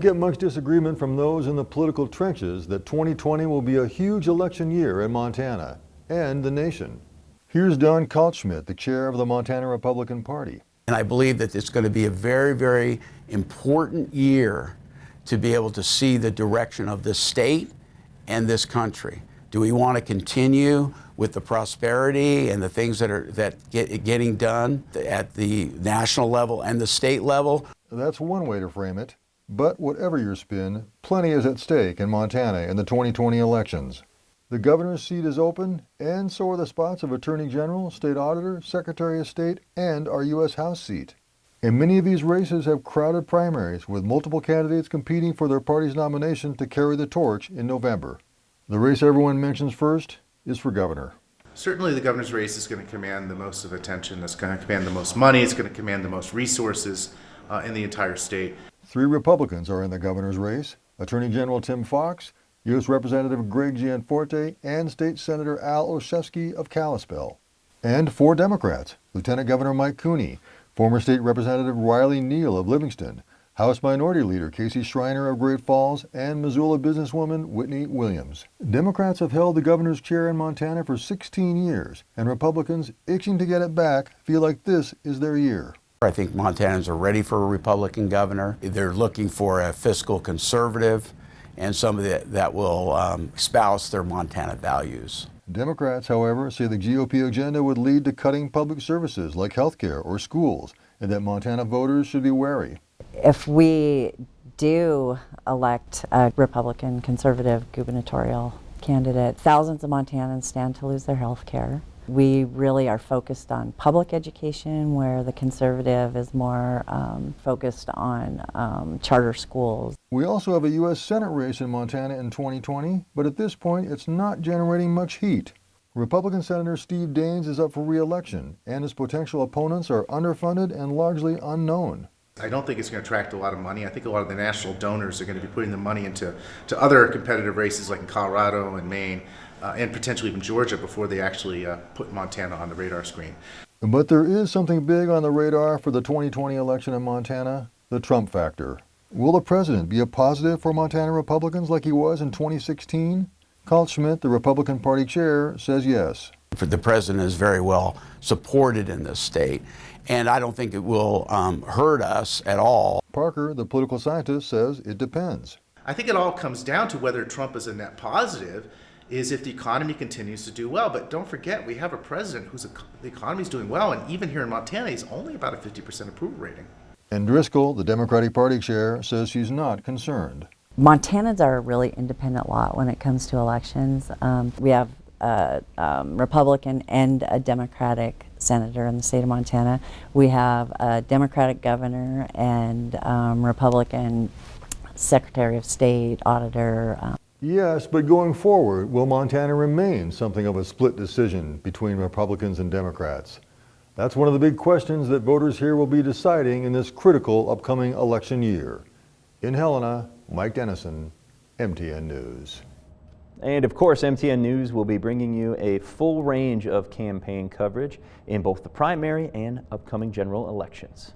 get much disagreement from those in the political trenches that 2020 will be a huge election year in Montana and the nation. Here's Don Kaltschmidt, the chair of the Montana Republican Party. And I believe that it's going to be a very, very important year to be able to see the direction of this state and this country. Do we want to continue with the prosperity and the things that getting done at the national level and the state level? That's one way to frame it. But whatever your spin, plenty is at stake in Montana in the 2020 elections. The governor's seat is open, and so are the spots of Attorney General, State Auditor, Secretary of State, and our U.S. House seat. And many of these races have crowded primaries, with multiple candidates competing for their party's nomination to carry the torch in November. The race everyone mentions first is for governor. Certainly the governor's race is going to command the most of attention, it's going to command the most money, it's going to command the most resources in the entire state. 3 Republicans are in the governor's race: Attorney General Tim Fox, U.S. Representative Greg Gianforte, and State Senator Al Olszewski of Kalispell. And 4 Democrats: Lieutenant Governor Mike Cooney, former State Representative Riley Neal of Livingston, House Minority Leader Casey Schreiner of Great Falls, and Missoula businesswoman Whitney Williams. Democrats have held the governor's chair in Montana for 16 years, and Republicans, itching to get it back, feel like this is their year. I think Montanans are ready for a Republican governor. They're looking for a fiscal conservative and somebody that will espouse their Montana values. Democrats, however, say the GOP agenda would lead to cutting public services like health care or schools, and that Montana voters should be wary. If we do elect a Republican conservative gubernatorial candidate, thousands of Montanans stand to lose their health care. We really are focused on public education, where the conservative is more focused on charter schools. We also have a U.S. Senate race in Montana in 2020, but at this point it's not generating much heat. Republican Senator Steve Daines is up for re-election, and his potential opponents are underfunded and largely unknown. I don't think it's going to attract a lot of money. I think a lot of the national donors are going to be putting the money into other competitive races like in Colorado and Maine, and potentially even Georgia before they actually put Montana on the radar screen. But there is something big on the radar for the 2020 election in Montana: the Trump factor. Will the president be a positive for Montana Republicans like he was in 2016? Kaltschmidt, the Republican Party chair, says yes. The president is very well supported in this state, and I don't think it will hurt us at all. Parker, the political scientist, says it depends. I think it all comes down to whether Trump is a net positive, is if the economy continues to do well. But don't forget, we have a president the economy is doing well, and even here in Montana, he's only about a 50% approval rating. And Driscoll, the Democratic Party chair, says she's not concerned. Montanans are a really independent lot when it comes to elections. We have a Republican and a Democratic senator in the state of Montana. We have a Democratic governor and Republican Secretary of State, Auditor. Yes, but going forward, will Montana remain something of a split decision between Republicans and Democrats? That's one of the big questions that voters here will be deciding in this critical upcoming election year. In Helena, Mike Dennison, MTN News. And of course, MTN News will be bringing you a full range of campaign coverage in both the primary and upcoming general elections.